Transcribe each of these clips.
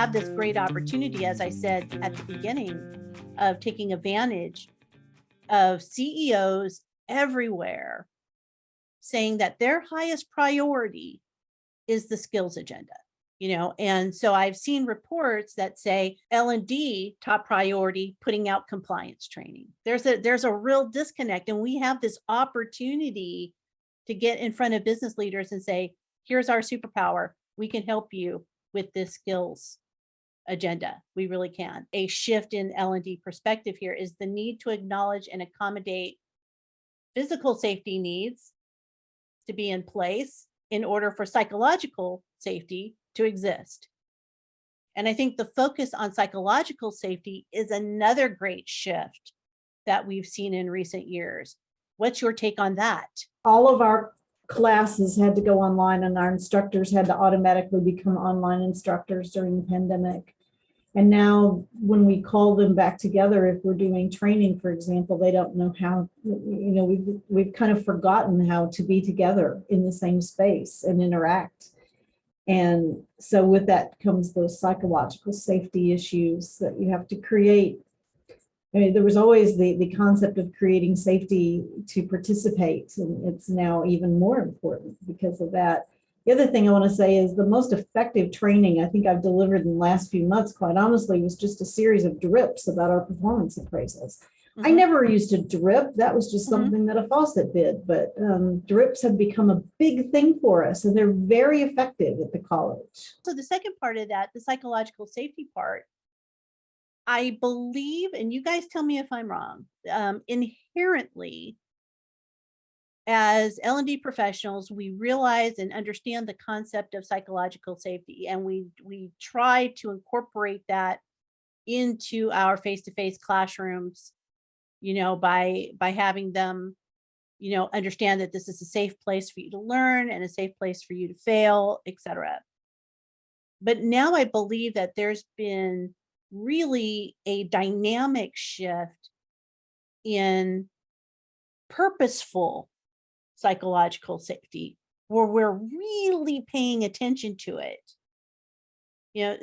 have this great opportunity, as I said at the beginning, of taking advantage of CEOs everywhere saying that their highest priority is the skills agenda. And so I've seen reports that say L&D top priority, putting out compliance training. There's a real disconnect, and we have this opportunity to get in front of business leaders and say, here's our superpower. We can help you with this skills agenda. We really can. A shift in L&D perspective here is the need to acknowledge and accommodate physical safety needs to be in place in order for psychological safety to exist. And I think the focus on psychological safety is another great shift that we've seen in recent years. What's your take on that? All of our classes had to go online, and our instructors had to automatically become online instructors during the pandemic. And now when we call them back together, if we're doing training, for example, they don't know how, we've kind of forgotten how to be together in the same space and interact. And so with that comes those psychological safety issues that you have to create. I mean, there was always the concept of creating safety to participate, and it's now even more important because of that. The other thing I want to say is the most effective training I think I've delivered in the last few months, quite honestly, was just a series of drips about our performance appraisals. I never used a drip. That was just something that a faucet did, but drips have become a big thing for us, and they're very effective at the college. So the second part of that, the psychological safety part, I believe, and you guys tell me if I'm wrong, inherently, as L&D professionals, we realize and understand the concept of psychological safety, and we try to incorporate that into our face-to-face classrooms, by having them, understand that this is a safe place for you to learn and a safe place for you to fail, etc. But now I believe that there's been really a dynamic shift in purposeful psychological safety, where we're really paying attention to it.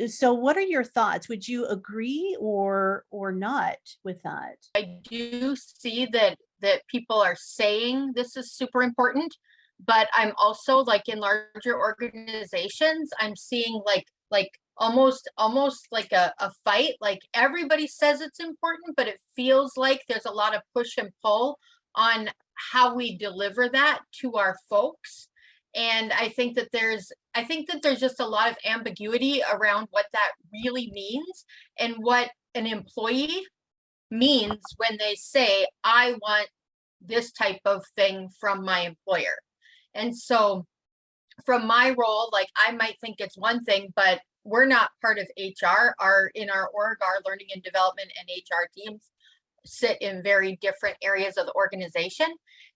So what are your thoughts? Would you agree or not with that? I do see that people are saying this is super important, but I'm also, like, in larger organizations, I'm seeing like almost like a fight. Like, everybody says it's important, but it feels like there's a lot of push and pull on how we deliver that to our folks. And I think that there's just a lot of ambiguity around what that really means and what an employee means when they say, I want this type of thing from my employer. And so from my role, like, I might think it's one thing, but we're not part of HR. In our org, our learning and development and HR teams sit in very different areas of the organization.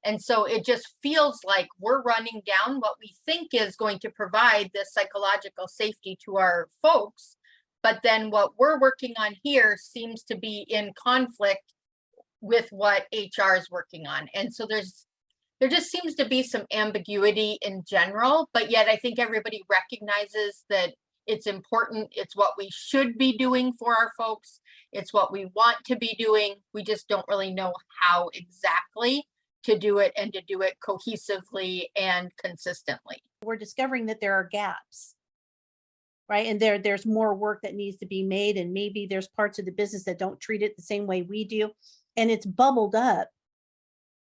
And so it just feels like we're running down what we think is going to provide this psychological safety to our folks. But then what we're working on here seems to be in conflict with what HR is working on. And so there just seems to be some ambiguity in general, but yet I think everybody recognizes that it's important. It's what we should be doing for our folks. It's what we want to be doing. We just don't really know how exactly to do it, and to do it cohesively and consistently. We're discovering that there are gaps, right? And there's more work that needs to be made, and maybe there's parts of the business that don't treat it the same way we do. And it's bubbled up,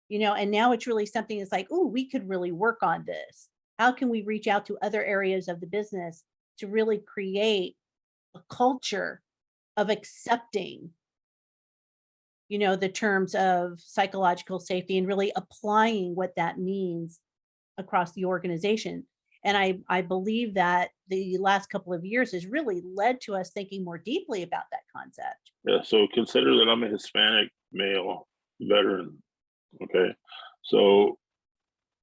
and now it's really something that's like, oh, we could really work on this. How can we reach out to other areas of the business to really create a culture of accepting, the terms of psychological safety and really applying what that means across the organization? And I believe that the last couple of years has really led to us thinking more deeply about that concept. Yeah, so consider that I'm a Hispanic male veteran. Okay, so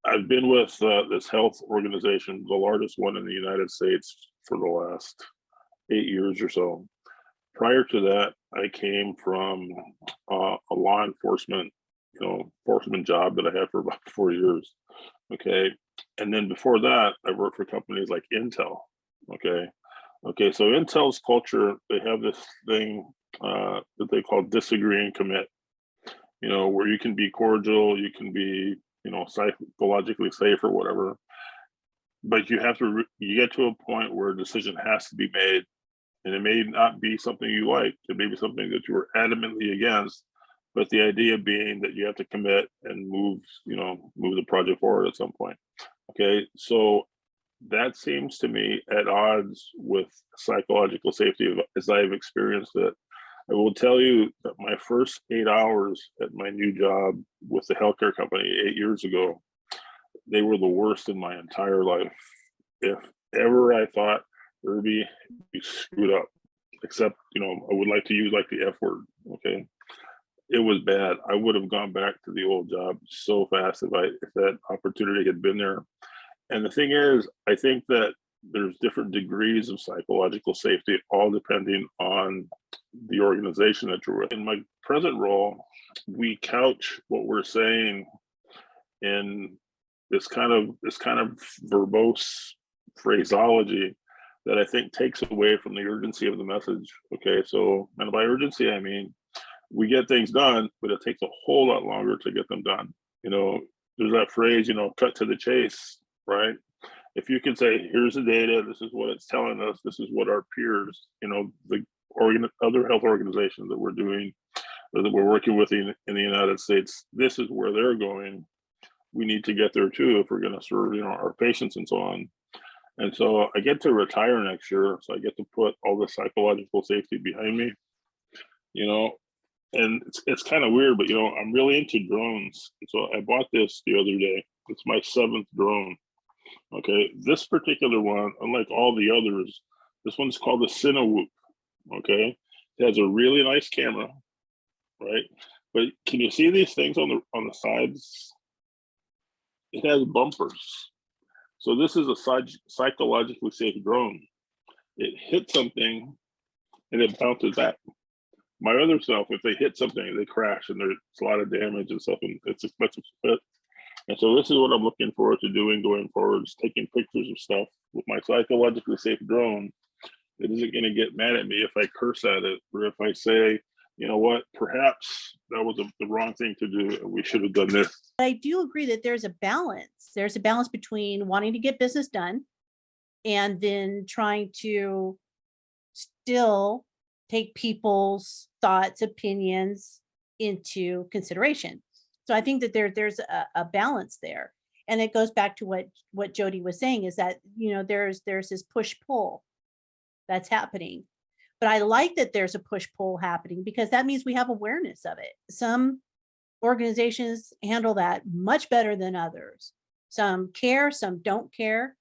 I've been with this health organization, the largest one in the United States, for the last 8 years or so. Prior to that, I came from a law enforcement, job that I had for about 4 years. Okay, and then before that, I worked for companies like Intel. Okay, Okay, so Intel's culture, they have this thing that they call disagree and commit. You know, where you can be cordial, you can be, you know, psychologically safe or whatever, but you have to, you get to a point where a decision has to be made, and it may not be something you like. It may be something that you were adamantly against, but the idea being that you have to commit and move, you know, move the project forward at some point. Okay, so that seems to me at odds with psychological safety as I've experienced it. I will tell you that my first 8 hours at my new job with the healthcare company 8 years ago, they were the worst in my entire life. If ever I thought, urbie, you screwed up, except, you know, I would like to use like the F word, okay? It was bad. I would have gone back to the old job so fast if that opportunity had been there. And the thing is, I think that there's different degrees of psychological safety, all depending on the organization that you're with. In my present role, we couch what we're saying in this kind of verbose phraseology that I think takes away from the urgency of the message. Okay, so, and by urgency, I mean, we get things done, but it takes a whole lot longer to get them done. You know, there's that phrase, you know, cut to the chase, right? If you can say, here's the data, this is what it's telling us, this is what our peers, you know, the other health organizations that we're doing, or that we're working with in the United States, this is where they're going. We need to get there too if we're going to serve, you know, our patients and so on. And so I get to retire next year, so I get to put all the psychological safety behind me, you know. And it's kind of weird, but you know, I'm really into drones. So I bought this the other day. It's my 7th drone. Okay, this particular one, unlike all the others, this one's called the Cinewoop. Okay, it has a really nice camera, right? But can you see these things on the sides? It has bumpers. So this is a psychologically safe drone. It hits something and it bounces back. My other stuff, if they hit something, they crash and there's a lot of damage and stuff, and it's expensive to fit. And so this is what I'm looking forward to doing going forward, is taking pictures of stuff with my psychologically safe drone. It isn't going to get mad at me if I curse at it, or if I say, you know what, perhaps that was the wrong thing to do, and we should have done this. I do agree that there's a balance. There's a balance between wanting to get business done and then trying to still take people's thoughts, opinions into consideration. So I think that there's a balance there. And it goes back to what Jodi was saying, is that, you know, there's this push-pull that's happening. But I like that there's a push-pull happening, because that means we have awareness of it. Some organizations handle that much better than others. Some care, some don't care.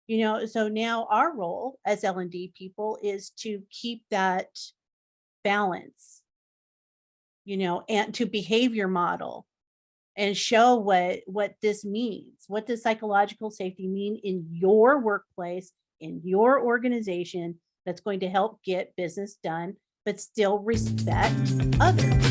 You know, so now our role as L&D people is to keep that balance, you know, and to behavior model and show what this means. What does psychological safety mean in your workplace, in your organization, that's going to help get business done, but still respect others.